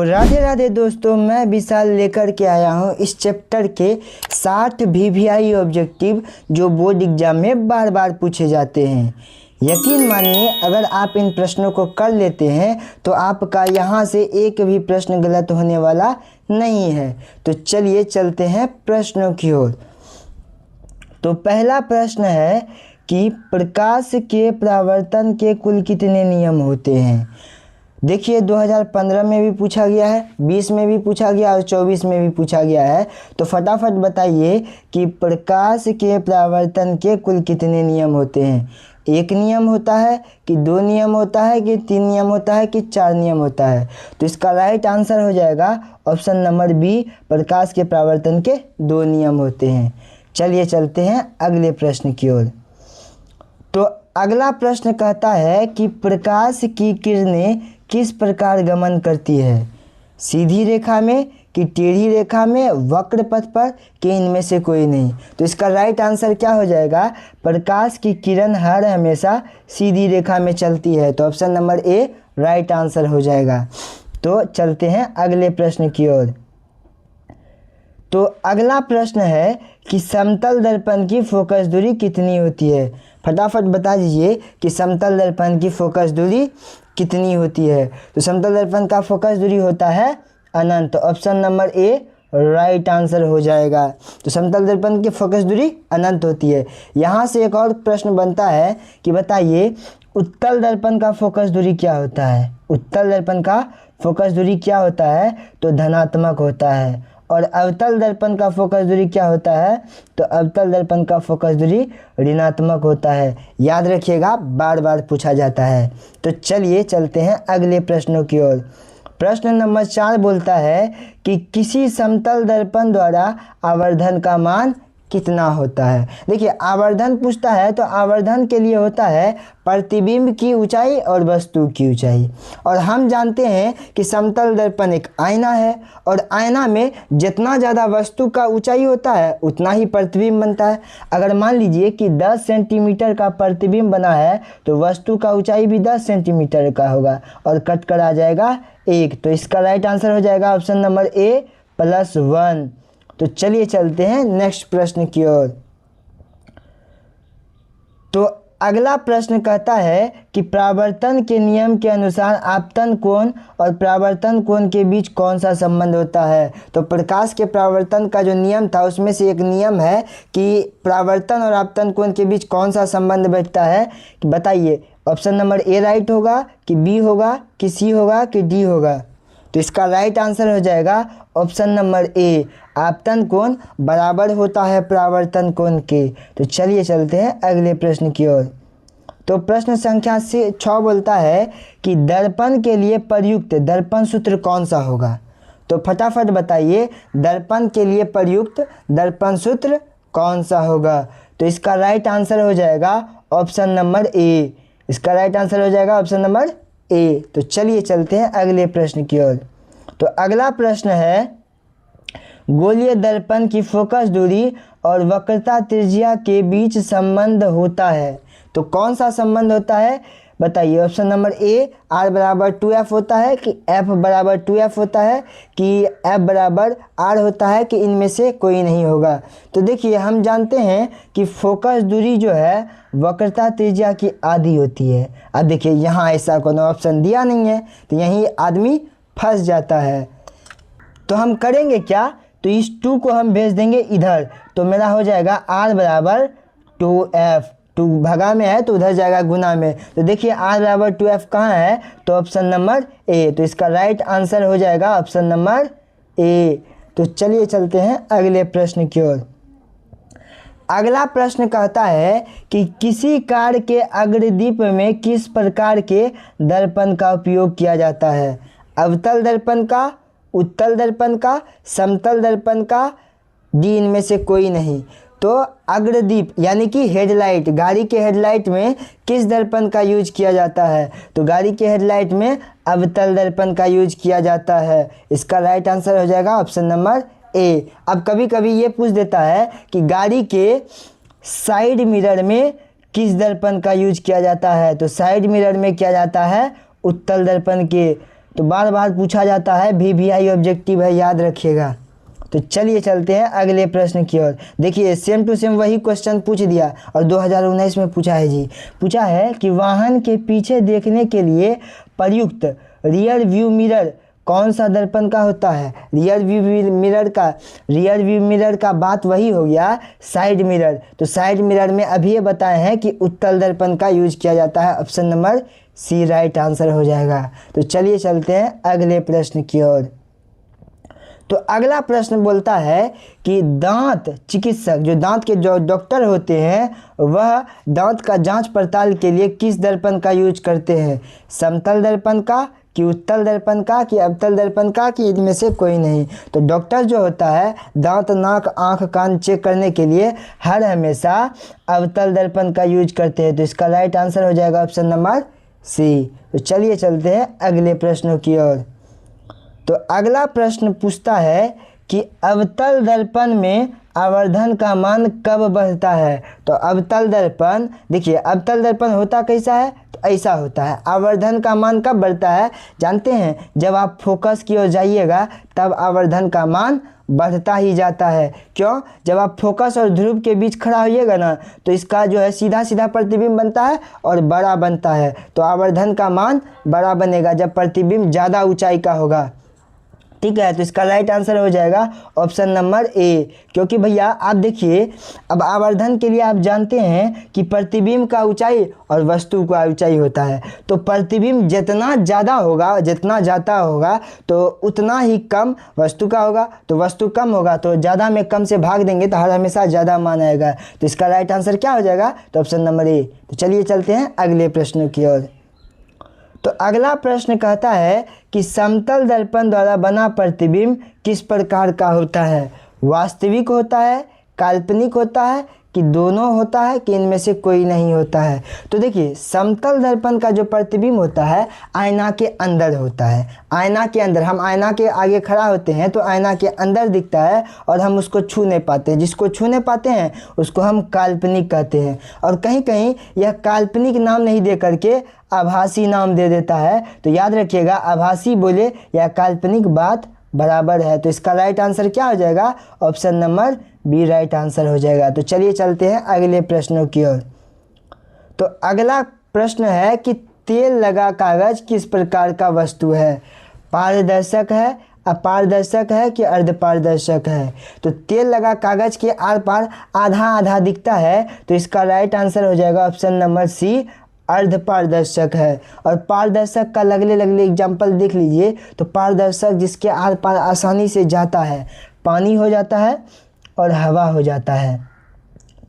राधे राधे दोस्तों, मैं विशाल लेकर के आया हूँ इस चैप्टर के 60 वीवीआई ऑब्जेक्टिव जो बोर्ड एग्जाम में बार बार पूछे जाते हैं। यकीन मानिए, अगर आप इन प्रश्नों को कर लेते हैं तो आपका यहाँ से एक भी प्रश्न गलत होने वाला नहीं है। तो चलिए चलते हैं प्रश्नों की ओर। तो पहला प्रश्न है कि प्रकाश के परावर्तन के कुल कितने नियम होते हैं। देखिए 2015 में भी पूछा गया है, 20 में भी पूछा गया और 24 में भी पूछा गया है। तो फटाफट बताइए कि प्रकाश के परावर्तन के कुल कितने नियम होते हैं। एक नियम होता है कि दो नियम होता है कि तीन नियम होता है कि चार नियम होता है। तो इसका राइट आंसर हो जाएगा ऑप्शन नंबर बी, प्रकाश के परावर्तन के दो नियम होते हैं। चलिए चलते हैं अगले प्रश्न की ओर। तो अगला प्रश्न कहता है कि प्रकाश की किरणें किस प्रकार गमन करती है, सीधी रेखा में कि टेढ़ी रेखा में, वक्र पथ पर कि इनमें से कोई नहीं। तो इसका राइट आंसर क्या हो जाएगा, प्रकाश की किरण हर हमेशा सीधी रेखा में चलती है। तो option number A right answer हो जाएगा। तो चलते हैं अगले प्रश्न की ओर। तो अगला प्रश्न है कि समतल दर्पण की फोकस दूरी कितनी होती है। फटाफट बता दीजिए कि समतल दर्पण की फोकस दूरी कितनी होती है। तो समतल दर्पण का फोकस दूरी होता है अनंत। तो option number A right answer हो जाएगा। तो समतल दर्पण की फोकस दूरी अनंत होती है। यहाँ से एक और प्रश्न बनता है कि बताइए उत्तल दर्पण का फोकस दूरी क्या होता है। उत्तल दर्पण का फोकस दूरी क्या होता है, तो धनात्मक होता है। और अवतल दर्पण का फोकस दूरी क्या होता है, तो अवतल दर्पण का फोकस दूरी ऋणात्मक होता है। याद रखिएगा, बार बार पूछा जाता है। तो चलिए चलते हैं अगले प्रश्नों की ओर। प्रश्न नंबर 4 बोलता है कि किसी समतल दर्पण द्वारा आवर्धन का मान कितना होता है। देखिए आवर्धन पूछता है तो आवर्धन के लिए होता है प्रतिबिंब की ऊंचाई और वस्तु की ऊंचाई। और हम जानते हैं कि समतल दर्पण एक आईना है और आईना में जितना ज़्यादा वस्तु का ऊंचाई होता है उतना ही प्रतिबिंब बनता है। अगर मान लीजिए कि 10 सेंटीमीटर का प्रतिबिंब बना है तो वस्तु का ऊंचाई भी 10 सेंटीमीटर का होगा और कट कर आ जाएगा 1। तो इसका राइट आंसर हो जाएगा ऑप्शन नंबर ए +1। तो चलिए चलते हैं नेक्स्ट प्रश्न की ओर। तो अगला प्रश्न कहता है कि परावर्तन के नियम के अनुसार आपतन कोण और परावर्तन कोण के बीच कौन सा संबंध होता है। तो प्रकाश के परावर्तन का जो नियम था उसमें से एक नियम है कि परावर्तन और आपतन कोण के बीच कौन सा संबंध बैठता है, बताइए। ऑप्शन नंबर ए राइट होगा कि बी होगा कि सी होगा कि डी होगा। तो इसका राइट आंसर हो जाएगा ऑप्शन नंबर ए, आपतन कोण बराबर होता है परावर्तन कोण के। तो चलिए चलते हैं अगले प्रश्न की ओर। तो प्रश्न संख्या 6 बोलता है कि दर्पण के लिए प्रयुक्त दर्पण सूत्र कौन सा होगा। तो फटाफट बताइए दर्पण के लिए प्रयुक्त दर्पण सूत्र कौन सा होगा। तो इसका राइट आंसर हो जाएगा ऑप्शन नंबर ए। इसका राइट आंसर हो जाएगा ऑप्शन नंबर ए। तो चलिए चलते हैं अगले प्रश्न की ओर। तो अगला प्रश्न है गोलीय दर्पण की फोकस दूरी और वक्रता त्रिज्या के बीच संबंध होता है। तो कौन सा संबंध होता है, बताइए। ऑप्शन नंबर ए r बराबर 2f होता है कि f बराबर 2f होता है कि f बराबर r होता है कि इनमें से कोई नहीं होगा। तो देखिए हम जानते हैं कि फोकस दूरी जो है वक्रता त्रिज्या की आधी होती है। अब देखिए यहाँ ऐसा कोनो ऑप्शन दिया नहीं है तो यहीं आदमी फंस जाता है। तो हम करेंगे क्या, तो इस 2 को हम भेज देंगे इधर। तो मेरा हो जाएगा r बराबर 2f। 2 भगा में है तो उधर जाएगा गुना में। तो देखिए r बराबर 2f कहाँ है, तो ऑप्शन नंबर ए। तो इसका राइट आंसर हो जाएगा ऑप्शन नंबर ए। तो चलिए चलते हैं अगले प्रश्न की ओर। अगला प्रश्न कहता है कि किसी कार के अग्रदीप में किस प्रकार के दर्पण का उपयोग किया जाता है। अवतल दर्पण का, उत्तल दर्पण का, समतल दर्पण का, डी इनमें से कोई नहीं। तो अग्रदीप यानी कि हेडलाइट, गाड़ी के हेडलाइट में किस दर्पण का यूज किया जाता है, तो गाड़ी के हेडलाइट में अवतल दर्पण का यूज किया जाता है। इसका राइट आंसर हो जाएगा ऑप्शन नंबर ए। अब कभी कभी ये पूछ देता है कि गाड़ी के साइड मिरर में किस दर्पण का यूज किया जाता है, तो साइड मिरर में किया जाता है उत्तल दर्पण के। तो बार बार पूछा जाता है, वीवीआई ऑब्जेक्टिव है, याद रखिएगा। तो चलिए चलते हैं अगले प्रश्न की ओर। देखिए सेम टू सेम वही क्वेश्चन पूछ दिया और 2019 में पूछा है जी। पूछा है कि वाहन के पीछे देखने के लिए प्रयुक्त रियर व्यू मिरर कौन सा दर्पण का होता है। रियर व्यू मिरर का बात वही हो गया साइड मिरर। तो साइड मिरर में अभी ये बताए हैं कि उत्तल दर्पण का यूज किया जाता है। Option number C right answer हो जाएगा। तो चलिए चलते हैं अगले प्रश्न की ओर। तो अगला प्रश्न बोलता है कि दांत चिकित्सक, जो दांत के जो डॉक्टर होते हैं, वह दांत का जांच पड़ताल के लिए किस दर्पण का यूज करते हैं। समतल दर्पण का, कि उत्तल दर्पण का, कि अवतल दर्पण का, कि इनमें से कोई नहीं। तो डॉक्टर जो होता है दांत, नाक, आँख, कान चेक करने के लिए हर हमेशा अवतल दर्पण का यूज करते हैं। तो इसका राइट आंसर हो जाएगा ऑप्शन नंबर सी। तो चलिए चलते हैं अगले प्रश्नों की ओर। तो अगला प्रश्न पूछता है कि अवतल दर्पण में आवर्धन का मान कब बढ़ता है। तो अवतल दर्पण, देखिए अवतल दर्पण होता कैसा है, तो ऐसा होता है। आवर्धन का मान कब बढ़ता है जानते हैं, जब आप फोकस की ओर जाइएगा तब आवर्धन का मान बढ़ता ही जाता है। क्यों, जब आप फोकस और ध्रुव के बीच खड़ा होइएगा ना, तो इसका जो है सीधा सीधा प्रतिबिंब बनता है और बड़ा बनता है। तो आवर्धन का मान बड़ा बनेगा जब प्रतिबिंब ज़्यादा ऊंचाई का होगा। ठीक है, तो इसका राइट आंसर हो जाएगा ऑप्शन नंबर ए। क्योंकि भैया आप देखिए, अब आवर्धन के लिए आप जानते हैं कि प्रतिबिंब का ऊंचाई और वस्तु का ऊंचाई होता है। तो प्रतिबिंब जितना ज़्यादा होगा, जितना ज़्यादा होगा, तो उतना ही कम वस्तु का होगा। तो वस्तु कम होगा तो ज़्यादा में कम से भाग देंगे तो हर हमेशा ज़्यादा मान आएगा। तो इसका राइट आंसर क्या हो जाएगा, तो ऑप्शन नंबर ए। तो चलिए चलते हैं अगले प्रश्न की ओर। तो अगला प्रश्न कहता है कि समतल दर्पण द्वारा बना प्रतिबिंब किस प्रकार का होता है। वास्तविक होता है, काल्पनिक होता है, कि दोनों होता है, कि इनमें से कोई नहीं होता है। तो देखिए समतल दर्पण का जो प्रतिबिंब होता है आईना के अंदर होता है। आईना के अंदर, हम आईना के आगे खड़ा होते हैं तो आईना के अंदर दिखता है और हम उसको छू नहीं पाते हैं। जिसको छू नहीं पाते हैं उसको हम काल्पनिक कहते हैं। और कहीं कहीं यह काल्पनिक नाम नहीं दे करके आभासी नाम दे देता है। तो याद रखिएगा, आभासी बोले या काल्पनिक बात बराबर है। तो इसका राइट आंसर क्या हो जाएगा, option number B right answer हो जाएगा। तो चलिए चलते हैं अगले प्रश्नों की ओर। तो अगला प्रश्न है कि तेल लगा कागज किस प्रकार का वस्तु है। पारदर्शक है, अपारदर्शक है, कि अर्धपारदर्शक है। तो तेल लगा कागज के आर पार आधा आधा दिखता है। तो इसका राइट आंसर हो जाएगा ऑप्शन नंबर सी, अर्धपारदर्शक है। और पारदर्शक का लगले लगले एग्जाम्पल देख लीजिए। तो पारदर्शक जिसके आर पार आसानी से जाता है, पानी हो जाता है और हवा हो जाता है।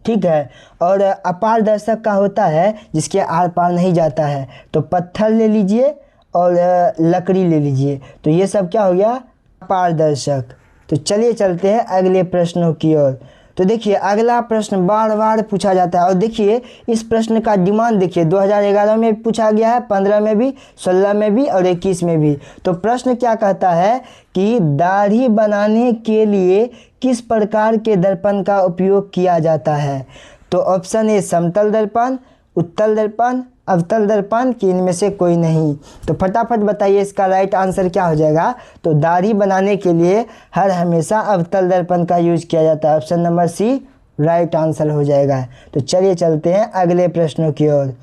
ठीक है, और अपारदर्शक का होता है जिसके आर पार नहीं जाता है। तो पत्थर ले लीजिए और लकड़ी ले लीजिए। तो ये सब क्या हो गया, अपारदर्शक। तो चलिए चलते हैं अगले प्रश्नों की ओर। तो देखिए अगला प्रश्न बार बार पूछा जाता है और देखिए इस प्रश्न का डिमांड देखिए 2011 में पूछा गया है, 15 में भी, 16 में भी और 21 में भी। तो प्रश्न क्या कहता है कि दाढ़ी बनाने के लिए किस प्रकार के दर्पण का उपयोग किया जाता है। तो ऑप्शन ए समतल दर्पण, उत्तल दर्पण, अवतल दर्पण, कि इनमें से कोई नहीं। तो फटाफट बताइए इसका राइट आंसर क्या हो जाएगा। तो दाढ़ी बनाने के लिए हर हमेशा अवतल दर्पण का यूज किया जाता है। Option number C right answer हो जाएगा। तो चलिए चलते हैं अगले प्रश्नों की ओर।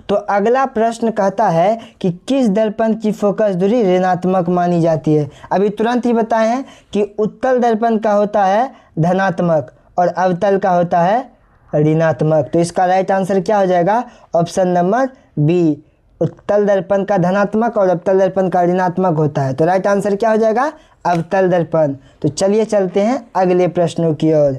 तो अगला प्रश्न कहता है कि किस दर्पण की फोकस दूरी ऋणात्मक मानी जाती है। अभी तुरंत ही बताए हैं कि उत्तल दर्पण का होता है धनात्मक और अवतल का होता है ऋणात्मक। तो इसका राइट आंसर क्या हो जाएगा, ऑप्शन नंबर बी, उत्तल दर्पण का धनात्मक और अवतल दर्पण का ऋणात्मक होता है। तो राइट आंसर क्या हो जाएगा, अवतल दर्पण। तो चलिए चलते हैं अगले प्रश्नों की ओर।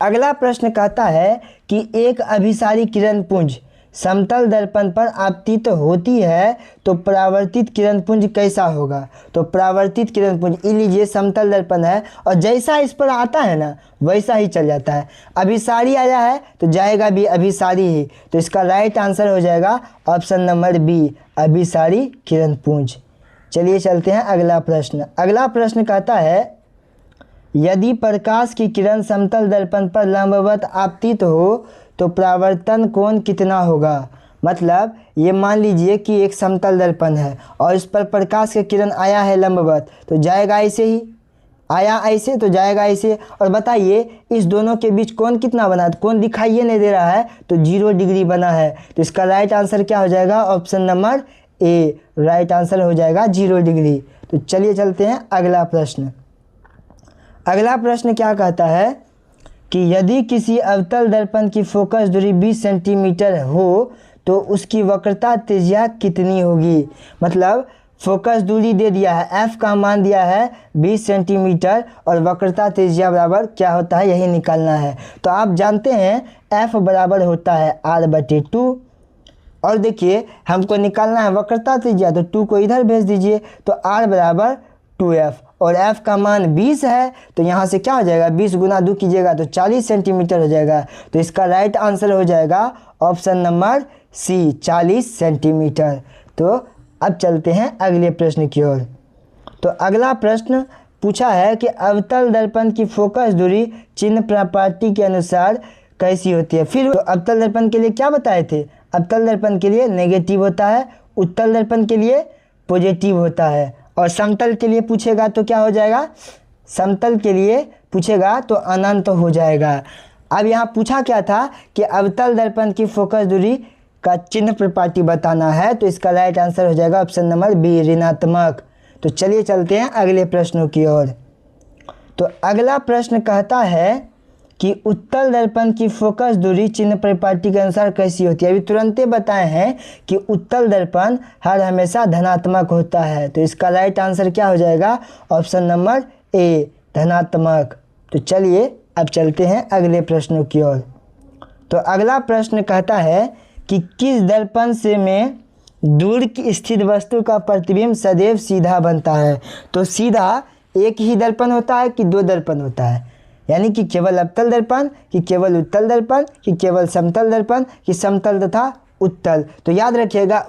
अगला प्रश्न कहता है कि एक अभिसारी किरण पुंज समतल दर्पण पर आपतित होती है तो परावर्तित किरण पुंज कैसा होगा। तो परावर्तित किरण पुंज, लीजिए समतल दर्पण है और जैसा इस पर आता है ना वैसा ही चल जाता है। अभिसारी आया है तो जाएगा भी अभिसारी ही। तो इसका राइट आंसर हो जाएगा ऑप्शन नंबर बी, अभिसारी किरण पुंज। चलिए चलते हैं अगला प्रश्न। अगला प्रश्न कहता है यदि प्रकाश की किरण समतल दर्पण पर लंबवत आपतित हो तो परावर्तन कोण कितना होगा। मतलब ये मान लीजिए कि एक समतल दर्पण है और इस पर प्रकाश का किरण आया है लंबवत, तो जाएगा ऐसे ही, आया ऐसे तो जाएगा ऐसे। और बताइए इस दोनों के बीच कोण कितना बना, तो कोण दिखाइए नहीं दे रहा है, तो 0 डिग्री बना है। तो इसका राइट आंसर क्या हो जाएगा, option number A right answer हो जाएगा 0 डिग्री। तो चलिए चलते हैं अगला प्रश्न। अगला प्रश्न क्या कहता है कि यदि किसी अवतल दर्पण की फोकस दूरी 20 सेंटीमीटर हो तो उसकी वक्रता त्रिज्या कितनी होगी। मतलब फोकस दूरी दे दिया है, f का मान दिया है 20 सेंटीमीटर और वक्रता त्रिज्या बराबर क्या होता है यही निकालना है। तो आप जानते हैं f बराबर होता है r/2। और देखिए हमको निकालना है वक्रता त्रिज्या, तो 2 को इधर भेज दीजिए, तो r बराबर 2f और f का मान 20 है, तो यहाँ से क्या हो जाएगा 20 गुना 2 कीजिएगा तो 40 सेंटीमीटर हो जाएगा। तो इसका राइट आंसर हो जाएगा ऑप्शन नंबर सी 40 सेंटीमीटर। तो अब चलते हैं अगले प्रश्न की ओर। तो अगला प्रश्न पूछा है कि अवतल दर्पण की फोकस दूरी चिन्ह प्रॉपर्टी के अनुसार कैसी होती है। फिर तो अवतल दर्पण के लिए क्या बताए थे, अवतल दर्पण के लिए नेगेटिव होता है, उत्तल दर्पण के लिए पॉजिटिव होता है, और समतल के लिए पूछेगा तो क्या हो जाएगा, समतल के लिए पूछेगा तो अनंत हो जाएगा। अब यहाँ पूछा क्या था कि अवतल दर्पण की फोकस दूरी का चिन्ह प्रॉपर्टी बताना है, तो इसका राइट आंसर हो जाएगा ऑप्शन नंबर बी ऋणात्मक। तो चलिए चलते हैं अगले प्रश्नों की ओर। तो अगला प्रश्न कहता है कि उत्तल दर्पण की फोकस दूरी चिन्ह प्रॉपर्टी के अनुसार कैसी होती है। अभी तुरंते बताए हैं कि उत्तल दर्पण हर हमेशा धनात्मक होता है, तो इसका राइट आंसर क्या हो जाएगा ऑप्शन नंबर ए धनात्मक। तो चलिए अब चलते हैं अगले प्रश्नों की ओर। तो अगला प्रश्न कहता है कि किस दर्पण से में दूर की स्थित वस्तु का प्रतिबिंब सदैव सीधा बनता है। तो सीधा एक ही दर्पण होता है कि 2 दर्पण होता है, यानी कि केवल अवतल दर्पण कि केवल उत्तल दर्पण कि केवल समतल दर्पण कि समतल तथा उत्तल। तो याद रखिएगा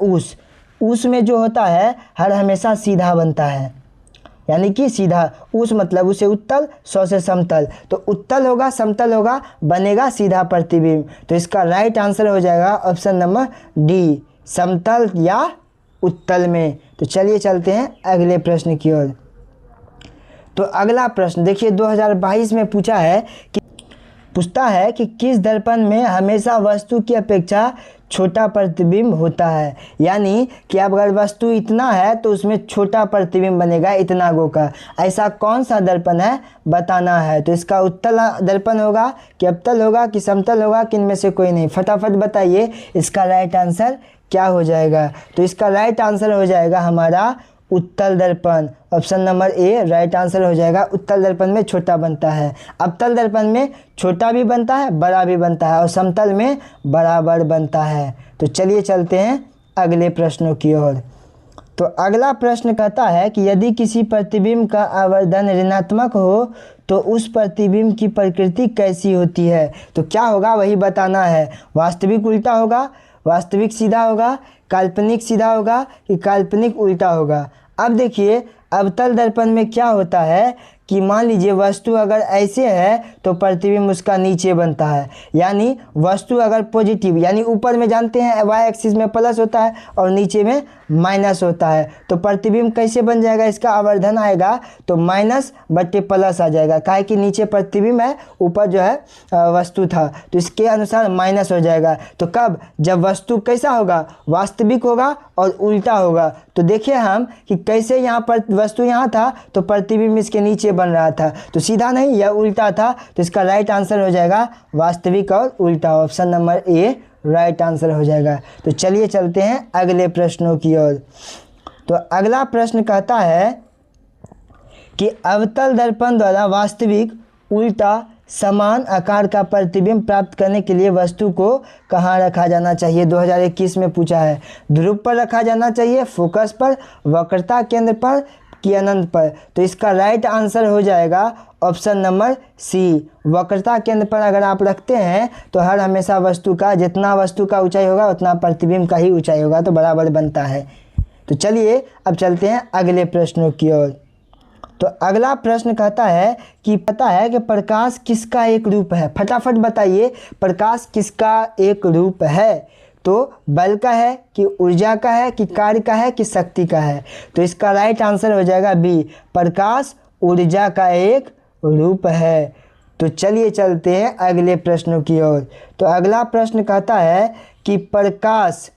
उस में जो होता है हर हमेशा सीधा बनता है, यानी कि सीधा उस मतलब उसे उत्तल 100 से समतल, तो उत्तल होगा समतल होगा बनेगा सीधा प्रतिबिंब। तो इसका राइट आंसर हो जाएगा ऑप्शन नंबर डी समतल या उत्तल में। तो चलिए चलते हैं अगले प्रश्न की ओर। तो अगला प्रश्न देखिए 2022 में पूछता है कि किस दर्पण में हमेशा वस्तु की अपेक्षा छोटा प्रतिबिंब होता है। यानी कि अब अगर वस्तु इतना है तो उसमें छोटा प्रतिबिंब बनेगा इतना गो का। ऐसा कौन सा दर्पण है बताना है। तो इसका उत्तल दर्पण होगा कि अवतल होगा कि समतल होगा कि इनमें से कोई नहीं, फटाफट बताइए इसका राइट आंसर क्या हो जाएगा। तो इसका राइट आंसर हो जाएगा हमारा उत्तल दर्पण, option number A right answer हो जाएगा। उत्तल दर्पण में छोटा बनता है, अवतल दर्पण में छोटा भी बनता है बड़ा भी बनता है और समतल में बराबर बनता है। तो चलिए चलते हैं अगले प्रश्नों की ओर। तो अगला प्रश्न कहता है कि यदि किसी प्रतिबिंब का आवर्धन ऋणात्मक हो तो उस प्रतिबिंब की प्रकृति कैसी होती है। तो क्या होगा वही बताना है, वास्तविक उल्टा होगा, वास्तविक सीधा होगा, काल्पनिक सीधा होगा कि काल्पनिक उल्टा होगा। अब देखिए अवतल दर्पण में क्या होता है कि मान लीजिए वस्तु अगर ऐसे है तो प्रतिबिंब उसका नीचे बनता है, यानी वस्तु अगर पॉजिटिव यानी ऊपर में जानते हैं वाई एक्सिस में प्लस होता है और नीचे में माइनस होता है, तो प्रतिबिंब कैसे बन जाएगा, इसका आवर्धन आएगा तो माइनस बट्टे प्लस आ जाएगा, काहे कि नीचे प्रतिबिंब है ऊपर जो है वस्तु था, तो इसके अनुसार माइनस हो जाएगा। तो कब, जब वस्तु कैसा होगा, वास्तविक होगा और उल्टा होगा। तो देखिए हम कि कैसे यहाँ पर वस्तु यहाँ था तो प्रतिबिंब इसके नीचे बन रहा था, तो सीधा नहीं यह उल्टा था। तो इसका राइट आंसर हो जाएगा वास्तविक और उल्टा, option number A right answer हो जाएगा। तो चलिए चलते हैं अगले प्रश्नों की ओर। तो अगला प्रश्न कहता है कि अवतल दर्पण द्वारा वास्तविक उल्टा समान आकार का प्रतिबिंब प्राप्त करने के लिए वस्तु को कहाँ रखा जाना चाहिए। 2021 में पूछा है, ध्रुव पर रखा जाना चाहिए, फोकस पर, वक्रता केंद्र पर कि अनंत पर। तो इसका राइट आंसर हो जाएगा ऑप्शन नंबर सी वक्रता केंद्र पर। अगर आप रखते हैं तो हर हमेशा वस्तु का जितना वस्तु का ऊंचाई होगा उतना प्रतिबिंब का ही ऊंचाई होगा, तो बराबर बनता है। तो चलिए अब चलते हैं अगले प्रश्नों की ओर। तो अगला प्रश्न कहता है कि पता है कि प्रकाश किसका एक रूप है, फटाफट बताइए प्रकाश किसका एक रूप है। तो बल का है कि ऊर्जा का है कि कार्य का है कि शक्ति का है। तो इसका राइट आंसर हो जाएगा बी, प्रकाश ऊर्जा का एक रूप है। तो चलिए चलते हैं अगले प्रश्नों की ओर। तो अगला प्रश्न कहता है कि प्रकाश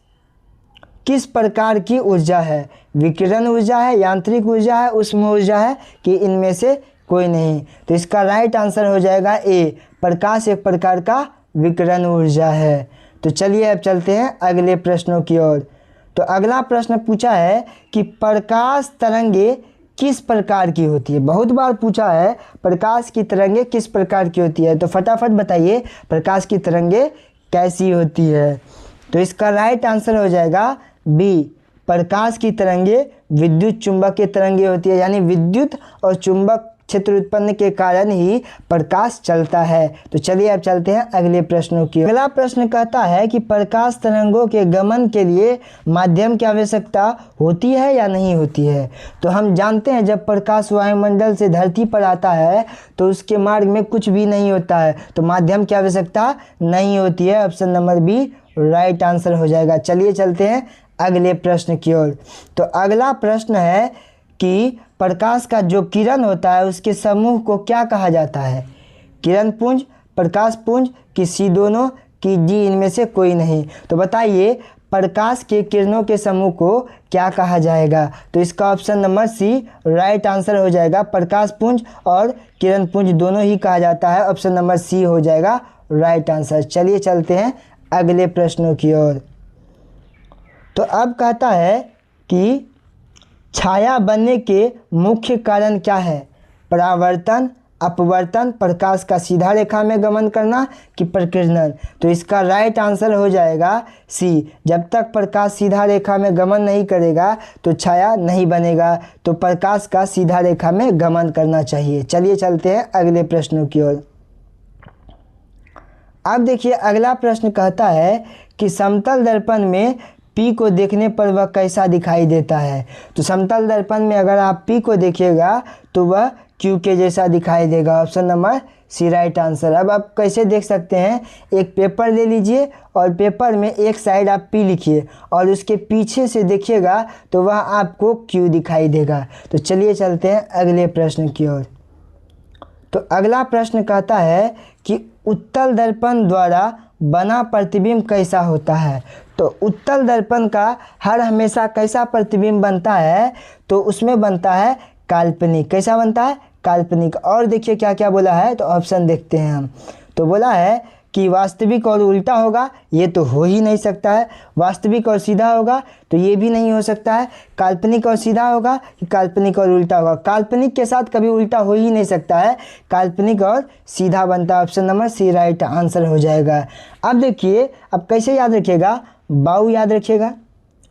किस प्रकार की ऊर्जा है, विकिरण ऊर्जा है, यांत्रिक ऊर्जा है, ऊष्म ऊर्जा है कि इनमें से कोई नहीं। तो इसका राइट आंसर हो जाएगा ए, प्रकाश एक प्रकार का विकिरण ऊर्जा है। तो चलिए अब चलते हैं अगले प्रश्नों की ओर। तो अगला प्रश्न पूछा है कि प्रकाश तरंगे किस प्रकार की होती है। बहुत बार पूछा है प्रकाश की तरंगे किस प्रकार की होती है, तो फटाफट बताइए प्रकाश की तरंगे कैसी होती है। तो इसका राइट आंसर हो जाएगा बी, प्रकाश की तरंगे विद्युत चुंबकीय तरंगे होती है, यानी विद्युत और चुंबक क्षेत्र उत्पन्न के कारण ही प्रकाश चलता है। तो चलिए अब चलते हैं अगले प्रश्नों की। अगला प्रश्न कहता है कि प्रकाश तरंगों के गमन के लिए माध्यम की आवश्यकता होती है या नहीं होती है। तो हम जानते हैं जब प्रकाश वायुमंडल से धरती पर आता है तो उसके मार्ग में कुछ भी नहीं होता है, तो माध्यम की आवश्यकता नहीं होती है। Option number B right answer हो जाएगा। चलिए चलते हैं अगले प्रश्न की ओर। तो अगला प्रश्न है कि प्रकाश का जो किरण होता है उसके समूह को क्या कहा जाता है, किरण पुंज, प्रकाश पुंज कि सी दोनों कि डी इनमें से कोई नहीं। तो बताइए प्रकाश के किरणों के समूह को क्या कहा जाएगा। तो इसका option number C right answer हो जाएगा, प्रकाश पुंज और किरण पुंज दोनों ही कहा जाता है। ऑप्शन नंबर सी हो जाएगा राइट आंसर। चलिए चलते हैं अगले प्रश्नों की ओर। तो अब कहता है कि छाया बनने के मुख्य कारण क्या है, परावर्तन, अपवर्तन, प्रकाश का सीधा रेखा में गमन करना कि प्रकीर्णन। तो इसका राइट आंसर हो जाएगा सी, जब तक प्रकाश सीधा रेखा में गमन नहीं करेगा तो छाया नहीं बनेगा, तो प्रकाश का सीधा रेखा में गमन करना चाहिए। चलिए चलते हैं अगले प्रश्नों की ओर। अब देखिए अगला प्रश्न कहता है कि समतल दर्पण में पी को देखने पर वह कैसा दिखाई देता है। तो समतल दर्पण में अगर आप पी को देखिएगा तो वह क्यू के जैसा दिखाई देगा। Option number C right answer. अब आप कैसे देख सकते हैं, एक पेपर ले लीजिए और पेपर में एक साइड आप पी लिखिए और उसके पीछे से देखिएगा तो वह आपको क्यू दिखाई देगा। तो चलिए चलते हैं अगले प्रश्न की ओर। तो अगला प्रश्न कहता है कि उत्तल दर्पण द्वारा बना प्रतिबिंब कैसा होता है। तो उत्तल दर्पण का हर हमेशा कैसा प्रतिबिंब बनता है, तो उसमें बनता है काल्पनिक। कैसा बनता है, काल्पनिक। और देखिए क्या क्या बोला है, तो ऑप्शन देखते हैं हम। तो बोला है कि वास्तविक और उल्टा होगा, ये तो हो ही नहीं सकता है। वास्तविक और सीधा होगा तो ये भी नहीं हो सकता है। काल्पनिक और सीधा होगा कि काल्पनिक और उल्टा होगा, काल्पनिक के साथ कभी उल्टा हो ही नहीं सकता है, काल्पनिक और सीधा बनता है। Option number C right answer हो जाएगा। अब देखिए अब कैसे याद रखिएगा, बाऊ याद रखिएगा,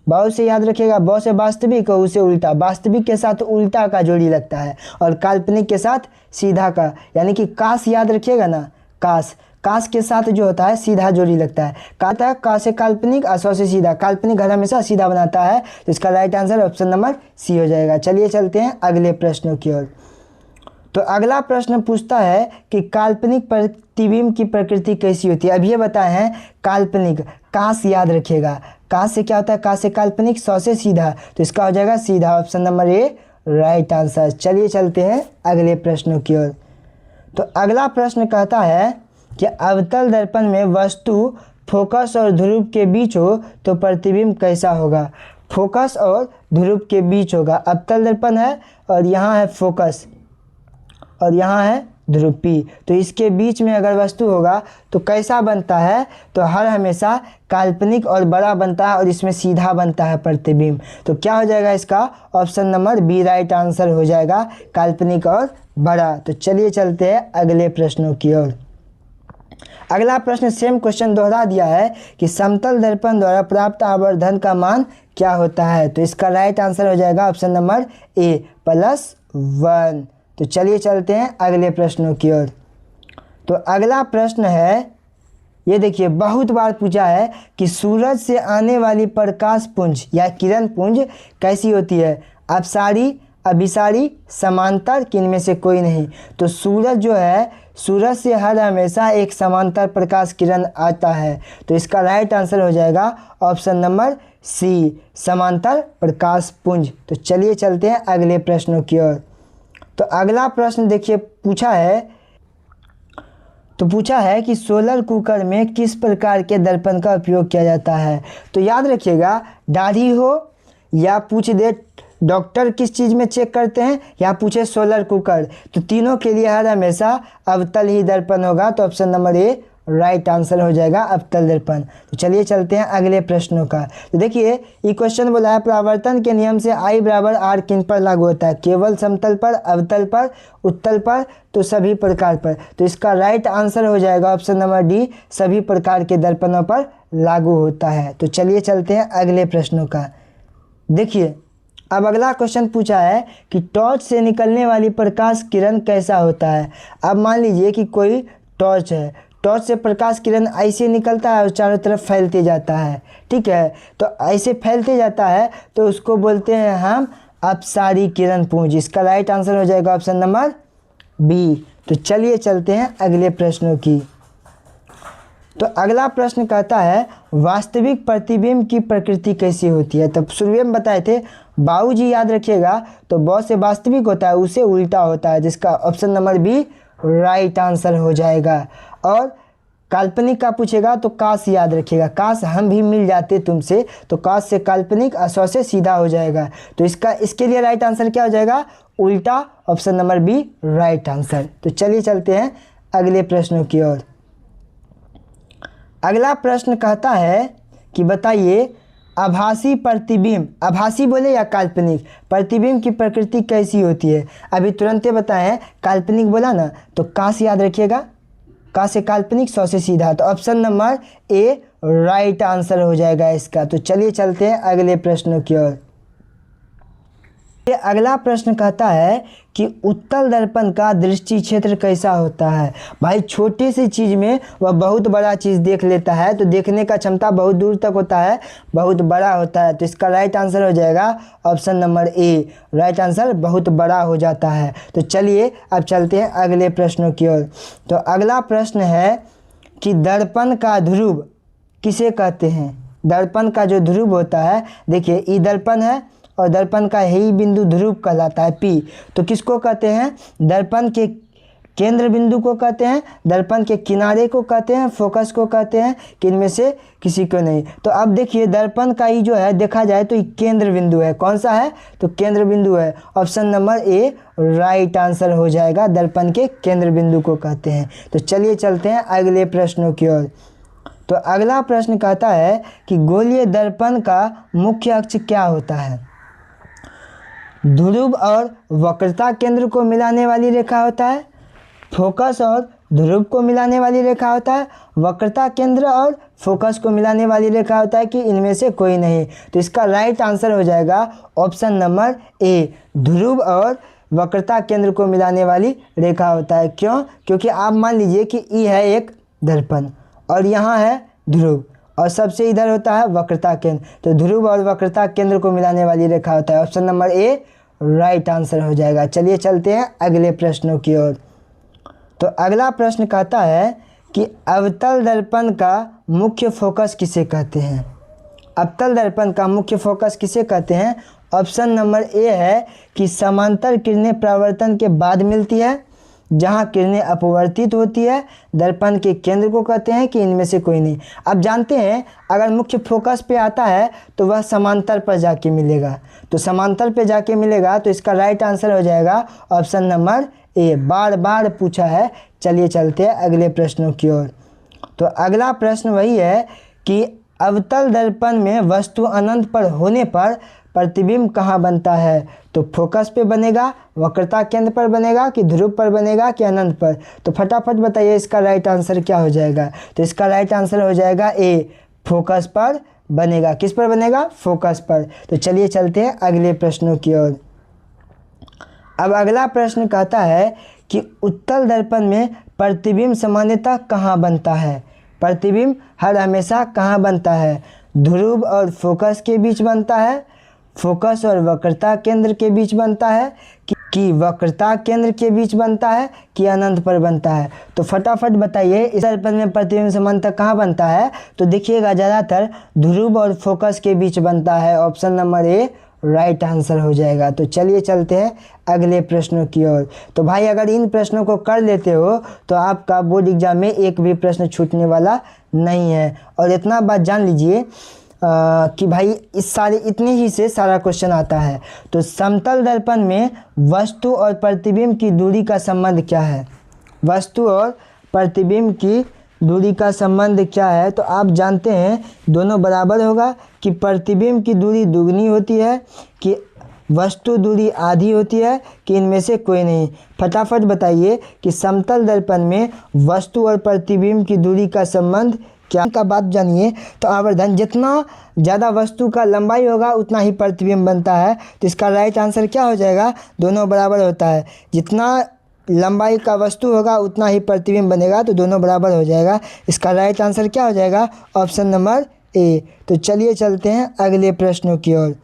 बाऊ से याद रखिएगा, बाऊ से वास्तविक और उसे उल्टा, वास्तविक के साथ उल्टा का जोड़ी लगता है और काल्पनिक के साथ सीधा का, यानी कि काश याद रखिएगा ना, काश, काश के साथ जो होता है सीधा जोड़ी लगता है। कहता है का से काल्पनिक, स्व से सीधा, काल्पनिक घर हमेशा सीधा बनाता है। तो इसका right answer option number C हो जाएगा। चलिए चलते हैं अगले प्रश्नों की ओर। तो अगला प्रश्न पूछता है कि काल्पनिक प्रतिबिंब की प्रकृति कैसी होती है। अब ये बताए हैं काल्पनिक, काश याद रखिएगा, काश से क्या होता है, काश से काल्पनिक, सौ से सीधा, तो इसका हो जाएगा सीधा। Option number A right answer. चलिए चलते हैं अगले प्रश्नों की ओर। तो अगला प्रश्न कहता है कि अवतल दर्पण में वस्तु फोकस और ध्रुव के बीच हो तो प्रतिबिंब कैसा होगा। फोकस और ध्रुव के बीच होगा, अवतल दर्पण है और यहाँ है फोकस और यहाँ है ध्रुव पी, तो इसके बीच में अगर वस्तु होगा तो कैसा बनता है, तो हर हमेशा काल्पनिक और बड़ा बनता है और इसमें सीधा बनता है प्रतिबिंब। तो क्या हो जाएगा इसका, option number B right answer हो जाएगा, काल्पनिक और बड़ा। तो चलिए चलते हैं अगले प्रश्नों की ओर। अगला प्रश्न सेम क्वेश्चन दोहरा दिया है कि समतल दर्पण द्वारा प्राप्त आवर्धन का मान क्या होता है। तो इसका राइट आंसर हो जाएगा ऑप्शन नंबर ए +1। तो चलिए चलते हैं अगले प्रश्नों की ओर। तो अगला प्रश्न है, ये देखिए बहुत बार पूछा है कि सूरज से आने वाली प्रकाश पुंज या किरण पुंज कैसी होती है, अपसारी, अभिसारी, समांतर, कि इनमें से कोई नहीं। तो सूरज जो है, सूरज से हर हमेशा एक समांतर प्रकाश किरण आता है। तो इसका राइट आंसर हो जाएगा ऑप्शन नंबर सी, समांतर प्रकाश पुंज। तो चलिए चलते हैं अगले प्रश्नों की ओर। तो अगला प्रश्न देखिए पूछा है कि सोलर कुकर में किस प्रकार के दर्पण का उपयोग किया जाता है। तो याद रखिएगा, दाढ़ी हो या पूछ दे डॉक्टर किस चीज़ में चेक करते हैं, या पूछे सोलर कुकर, तो तीनों के लिए हर हमेशा अवतल ही दर्पण होगा। तो option number A right answer हो जाएगा, अवतल दर्पण। तो चलिए चलते हैं अगले प्रश्नों का। तो देखिए ये क्वेश्चन बोला है, परावर्तन के नियम से I बराबर R किन पर लागू होता है? केवल समतल पर, अवतल पर, उत्तल पर, तो सभी प्रकार पर। तो इसका राइट आंसर हो जाएगा ऑप्शन नंबर डी, सभी प्रकार के दर्पणों पर लागू होता है। तो चलिए चलते हैं अगले प्रश्नों का। देखिए अब अगला क्वेश्चन पूछा है कि टॉर्च से निकलने वाली प्रकाश किरण कैसा होता है। अब मान लीजिए कि कोई टॉर्च है, टॉर्च से प्रकाश किरण ऐसे निकलता है और चारों तरफ फैलते जाता है, ठीक है। तो ऐसे फैलते जाता है तो उसको बोलते हैं हम अपसारी किरण पुंज। इसका राइट आंसर हो जाएगा ऑप्शन नंबर बी। तो चलिए चलते हैं अगले प्रश्नों की। तो अगला प्रश्न कहता है वास्तविक प्रतिबिंब की प्रकृति कैसी होती है। तब शुरू में बताए थे बाबूजी, याद रखिएगा। तो ब से वास्तविक होता है, उसे उल्टा होता है, जिसका option number B right answer हो जाएगा। और काल्पनिक का पूछेगा तो काश याद रखिएगा, काश हम भी मिल जाते तुमसे, तो काश से काल्पनिक, असौ से सीधा हो जाएगा। तो इसके लिए राइट आंसर क्या हो जाएगा? उल्टा, option number B right answer. तो चलिए चलते हैं अगले प्रश्नों की ओर। अगला प्रश्न कहता है कि बताइए आभासी प्रतिबिंब, आभासी बोले या काल्पनिक, प्रतिबिंब की प्रकृति कैसी होती है। अभी तुरंत बताएं, काल्पनिक बोला ना, तो का से याद रखिएगा, का से काल्पनिक, सौ से सीधा। तो option number A right answer हो जाएगा इसका। तो चलिए चलते हैं अगले प्रश्नों की ओर। अगला प्रश्न कहता है कि उत्तल दर्पण का दृष्टि क्षेत्र कैसा होता है। भाई छोटी सी चीज़ में वह बहुत बड़ा चीज़ देख लेता है, तो देखने का क्षमता बहुत दूर तक होता है, बहुत बड़ा होता है। तो इसका राइट आंसर हो जाएगा option number A, right answer बहुत बड़ा हो जाता है। तो चलिए अब चलते हैं अगले प्रश्नों की ओर। तो अगला प्रश्न है कि दर्पण का ध्रुव किसे कहते हैं। दर्पण का जो ध्रुव होता है, देखिए ई दर्पण है और दर्पण का ही बिंदु ध्रुव कहलाता है पी। तो किसको कहते हैं? दर्पण के केंद्र बिंदु को कहते हैं, दर्पण के किनारे को कहते हैं, फोकस को कहते हैं, कि इनमें से किसी को नहीं। तो अब देखिए दर्पण का ही जो है देखा जाए तो केंद्र बिंदु है। कौन सा है? तो केंद्र बिंदु है। Option number A right answer हो जाएगा, दर्पण के केंद्र बिंदु को कहते हैं। तो चलिए चलते हैं अगले प्रश्नों की ओर। तो अगला प्रश्न कहता है कि गोलीय दर्पण का मुख्य अक्ष क्या होता है। ध्रुव और वक्रता केंद्र को मिलाने वाली रेखा होता है, फोकस और ध्रुव को मिलाने वाली रेखा होता है, वक्रता केंद्र और फोकस को मिलाने वाली रेखा होता है, कि इनमें से कोई नहीं। तो इसका राइट आंसर हो जाएगा ऑप्शन नंबर ए, ध्रुव और वक्रता केंद्र को मिलाने वाली रेखा होता है। क्यों? क्योंकि आप मान लीजिए कि ई है एक दर्पण और यहाँ है ध्रुव और सबसे इधर होता है वक्रता केंद्र, तो ध्रुव और वक्रता केंद्र को मिलाने वाली रेखा होता है। Option number A right answer हो जाएगा। चलिए चलते हैं अगले प्रश्नों की ओर। तो अगला प्रश्न कहता है कि अवतल दर्पण का मुख्य फोकस किसे कहते हैं। अवतल दर्पण का मुख्य फोकस किसे कहते हैं? ऑप्शन नंबर ए है कि समांतर किरणें परावर्तन के बाद मिलती है, जहाँ किरणें अपवर्तित होती है, दर्पण के केंद्र को कहते हैं, कि इनमें से कोई नहीं। अब जानते हैं अगर मुख्य फोकस पे आता है तो वह समांतर पर जाके मिलेगा, तो समांतर पे जाके मिलेगा। तो इसका राइट आंसर हो जाएगा ऑप्शन नंबर ए, बार बार पूछा है। चलिए चलते हैं अगले प्रश्नों की ओर। तो अगला प्रश्न वही है कि अवतल दर्पण में वस्तु अनंत पर होने पर प्रतिबिंब कहाँ बनता है। तो फोकस पे बनेगा, वक्रता केंद्र पर बनेगा, कि ध्रुव पर बनेगा, कि अनंत पर। तो फटाफट बताइए इसका राइट आंसर क्या हो जाएगा। तो इसका राइट आंसर हो जाएगा ए, फोकस पर बनेगा। किस पर बनेगा? फोकस पर। तो चलिए चलते हैं अगले प्रश्नों की ओर। अब अगला प्रश्न कहता है कि उत्तल दर्पण में प्रतिबिंब सामान्यतः कहाँ बनता है। प्रतिबिंब हर हमेशा कहाँ बनता है? ध्रुव और फोकस के बीच बनता है, फोकस और वक्रता केंद्र के बीच बनता है कि वक्रता केंद्र के बीच बनता है कि अनंत पर बनता है? तो फटाफट बताइए, इस दर्पण में प्रतिबिंब समांतर कहाँ बनता है? तो देखिएगा ज़्यादातर ध्रुव और फोकस के बीच बनता है। Option number A right answer हो जाएगा। तो चलिए चलते हैं अगले प्रश्नों की ओर। तो भाई अगर इन प्रश्नों को कर लेते हो तो आपका बोर्ड एग्जाम में एक भी प्रश्न छूटने वाला नहीं है। और इतना बात जान लीजिए कि भाई इतने ही से सारा क्वेश्चन आता है। तो समतल दर्पण में वस्तु और प्रतिबिंब की दूरी का संबंध क्या है? वस्तु और प्रतिबिंब की दूरी का संबंध क्या है? तो आप जानते हैं दोनों बराबर होगा कि प्रतिबिंब की दूरी दुगनी होती है कि वस्तु दूरी आधी होती है कि इनमें से कोई नहीं? फटाफट बताइए कि समतल दर्पण में वस्तु और प्रतिबिंब की दूरी का संबंध क्या का बात जानिए। तो आवर्धन जितना ज़्यादा वस्तु का लंबाई होगा उतना ही प्रतिबिंब बनता है। तो इसका राइट आंसर क्या हो जाएगा? दोनों बराबर होता है। जितना लंबाई का वस्तु होगा उतना ही प्रतिबिंब बनेगा, तो दोनों बराबर हो जाएगा। इसका राइट आंसर क्या हो जाएगा? Option number A. तो चलिए चलते हैं अगले प्रश्नों की ओर।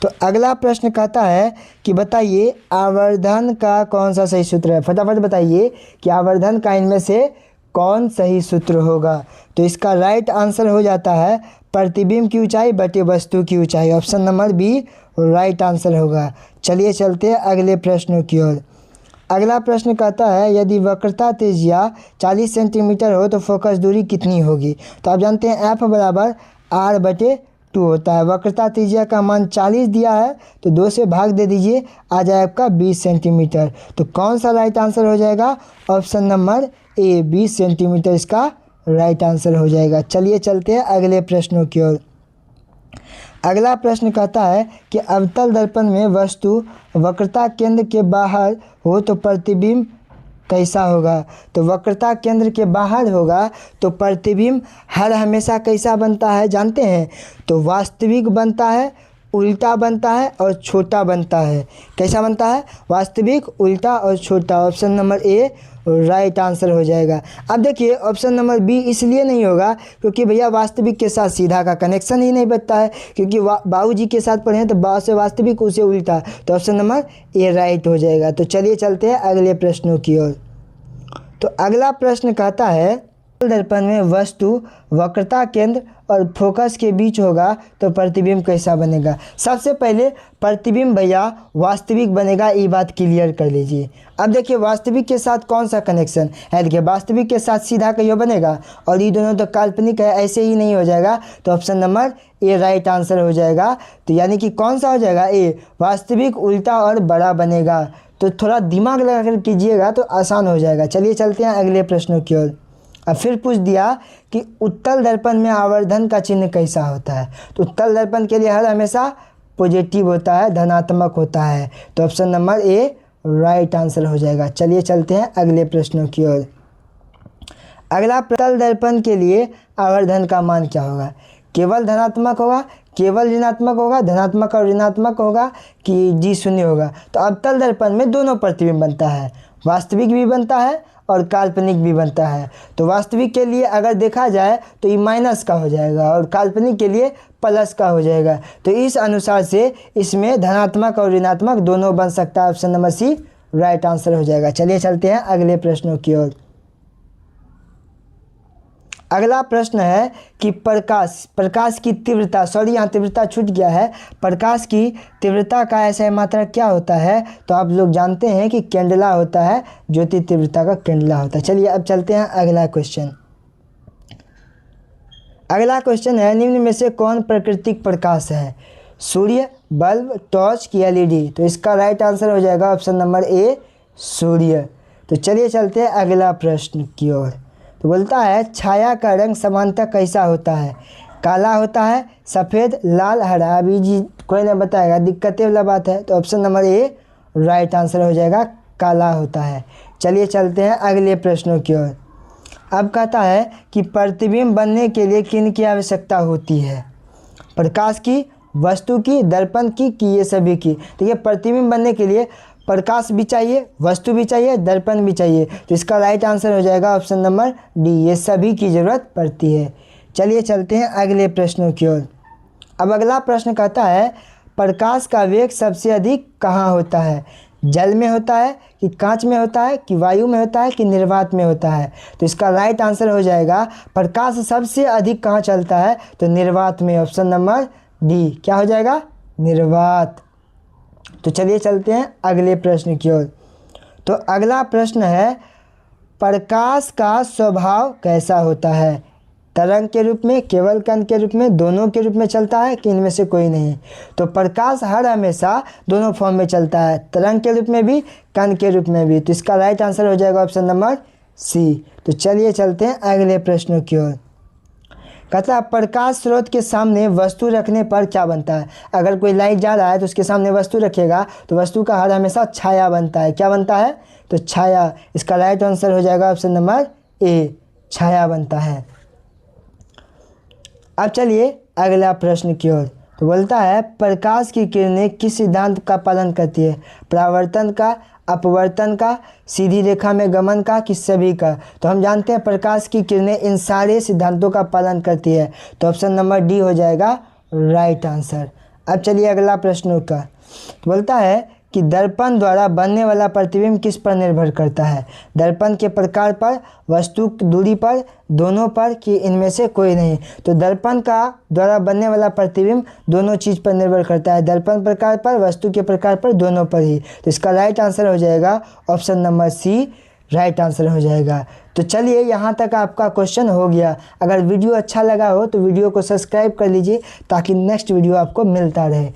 तो अगला प्रश्न कहता है कि बताइए आवर्धन का कौन सा सही सूत्र है? फटाफट बताइए कि आवर्धन का इनमें से कौन सही सूत्र होगा? तो इसका राइट आंसर हो जाता है प्रतिबिंब की ऊंचाई बटे वस्तु की ऊंचाई। Option number B right answer होगा। चलिए चलते हैं अगले प्रश्नों की ओर। अगला प्रश्न कहता है यदि वक्रता त्रिज्या 40 सेंटीमीटर हो तो फोकस दूरी कितनी होगी? तो आप जानते हैं एफ बराबर आर बटे 2 होता है। वक्रता त्रिज्या का मान 40 दिया है तो 2 से भाग दे दीजिए, आ जाए आपका 20 सेंटीमीटर। तो कौन सा राइट आंसर हो जाएगा? ऑप्शन नंबर ए 20 सेंटीमीटर इसका राइट आंसर हो जाएगा। चलिए चलते हैं अगले प्रश्नों की ओर। अगला प्रश्न कहता है कि अवतल दर्पण में वस्तु वक्रता केंद्र के बाहर हो तो प्रतिबिंब कैसा होगा? तो वक्रता केंद्र के बाहर होगा तो प्रतिबिंब हर हमेशा कैसा बनता है जानते हैं? तो वास्तविक बनता है, उल्टा बनता है और छोटा बनता है। कैसा बनता है? वास्तविक, उल्टा और छोटा। Option number A right answer हो जाएगा। अब देखिए ऑप्शन नंबर बी इसलिए नहीं होगा क्योंकि भैया वास्तविक के साथ सीधा का कनेक्शन ही नहीं बनता है, क्योंकि बाबूजी के साथ पढ़े हैं तो बा से वास्तविक उसे उल्टा। तो ऑप्शन नंबर ए राइट हो जाएगा। तो चलिए चलते हैं अगले प्रश्नों की ओर। तो अगला प्रश्न कहता है दर्पण में वस्तु वक्रता केंद्र और फोकस के बीच होगा तो प्रतिबिंब कैसा बनेगा? सबसे पहले प्रतिबिंब भैया वास्तविक बनेगा, ये बात क्लियर कर लीजिए। अब देखिए वास्तविक के साथ कौन सा कनेक्शन है? देखिए वास्तविक के साथ सीधा कहियो बनेगा और ये दोनों तो काल्पनिक है, ऐसे ही नहीं हो जाएगा। तो option number A right answer हो जाएगा। तो यानी कि कौन सा हो जाएगा? ए वास्तविक, उल्टा और बड़ा बनेगा। तो थोड़ा दिमाग लगा कर कीजिएगा तो आसान हो जाएगा। चलिए चलते हैं अगले प्रश्नों की ओर। अब फिर पूछ दिया कि उत्तल दर्पण में आवर्धन का चिन्ह कैसा होता है? तो उत्तल दर्पण के लिए हर हमेशा पॉजिटिव होता है, धनात्मक होता है। तो option number A right answer हो जाएगा। चलिए चलते हैं अगले प्रश्नों की ओर। अगला उत्तल दर्पण के लिए आवर्धन का मान क्या होगा? केवल धनात्मक होगा, केवल ऋणात्मक होगा, धनात्मक और ऋणात्मक होगा कि जी शून्य होगा? तो अवतल दर्पण में दोनों प्रतिबिंब बनता है, वास्तविक भी बनता है और काल्पनिक भी बनता है। तो वास्तविक के लिए अगर देखा जाए तो ये माइनस का हो जाएगा और काल्पनिक के लिए प्लस का हो जाएगा। तो इस अनुसार से इसमें धनात्मक और ऋणात्मक दोनों बन सकता है। Option number C right answer हो जाएगा। चलिए चलते हैं अगले प्रश्नों की ओर। अगला प्रश्न है कि प्रकाश की तीव्रता, यहाँ तीव्रता छूट गया है। प्रकाश की तीव्रता का ऐसा मात्रक क्या होता है? तो आप लोग जानते हैं कि कैंडला होता है, ज्योति तीव्रता का कैंडला होता है। चलिए अब चलते हैं अगला क्वेश्चन। अगला क्वेश्चन है निम्न में से कौन प्राकृतिक प्रकाश है? सूर्य, बल्ब, टॉर्च की एलईडी? तो इसका राइट आंसर हो जाएगा ऑप्शन नंबर ए सूर्य। तो चलिए चलते हैं अगला प्रश्न की ओर। तो बोलता है छाया का रंग सामान्यतः कैसा होता है? काला होता है, सफ़ेद, लाल, हरा? अभी जी कोई ना बताएगा, दिक्कतें वाला बात है। तो option number A right answer हो जाएगा, काला होता है। चलिए चलते हैं अगले प्रश्नों की ओर। अब कहता है कि प्रतिबिंब बनने के लिए किन की आवश्यकता होती है? प्रकाश की, वस्तु की, दर्पण की कि ये सभी की? तो ये प्रतिबिंब बनने के लिए प्रकाश भी चाहिए, वस्तु भी चाहिए, दर्पण भी चाहिए। तो इसका राइट आंसर हो जाएगा ऑप्शन नंबर डी, ये सभी की ज़रूरत पड़ती है। चलिए चलते हैं अगले प्रश्नों की ओर। अब अगला प्रश्न कहता है प्रकाश का वेग सबसे अधिक कहाँ होता है? जल में होता है कि कांच में होता है कि वायु में होता है कि निर्वात में होता है? तो इसका राइट आंसर हो जाएगा प्रकाश सबसे अधिक कहाँ चलता है? तो निर्वात में, ऑप्शन नंबर डी। क्या हो जाएगा? निर्वात। तो चलिए चलते हैं अगले प्रश्न की ओर। तो अगला प्रश्न है, प्रकाश का स्वभाव कैसा होता है? तरंग के रूप में, केवल कण के रूप में, दोनों के रूप में चलता है कि इनमें से कोई नहीं? तो प्रकाश हर हमेशा दोनों फॉर्म में चलता है, तरंग के रूप में भी, कण के रूप में भी। तो इसका राइट आंसर हो जाएगा ऑप्शन नंबर सी। तो चलिए चलते हैं अगले प्रश्नों की ओर। कहता है प्रकाश स्रोत के सामने वस्तु रखने पर क्या बनता है? अगर कोई लाइट जा रहा है तो उसके सामने वस्तु रखेगा तो वस्तु का हर हमेशा छाया बनता है। क्या बनता है? तो छाया। इसका राइट आंसर हो जाएगा ऑप्शन नंबर ए, छाया बनता है। अब चलिए अगला प्रश्न की ओर। तो बोलता है प्रकाश की किरणें किस सिद्धांत का पालन करती है? परावर्तन का, अपवर्तन का, सीधी रेखा में गमन का कि सभी का? तो हम जानते हैं प्रकाश की किरणें इन सारे सिद्धांतों का पालन करती है। तो ऑप्शन नंबर डी हो जाएगा राइट आंसर। अब चलिए अगला प्रश्न का। तो बोलता है कि दर्पण द्वारा बनने वाला प्रतिबिंब किस पर निर्भर करता है? दर्पण के प्रकार पर, वस्तु की दूरी पर, दोनों पर कि इनमें से कोई नहीं? तो दर्पण का द्वारा बनने वाला प्रतिबिंब दोनों चीज़ पर निर्भर करता है, दर्पण प्रकार पर, वस्तु के प्रकार पर, दोनों पर ही। तो इसका राइट आंसर हो जाएगा option number C, right answer हो जाएगा। तो चलिए यहाँ तक आपका क्वेश्चन हो गया। अगर वीडियो अच्छा लगा हो तो वीडियो को सब्सक्राइब कर लीजिए ताकि नेक्स्ट वीडियो आपको मिलता रहे।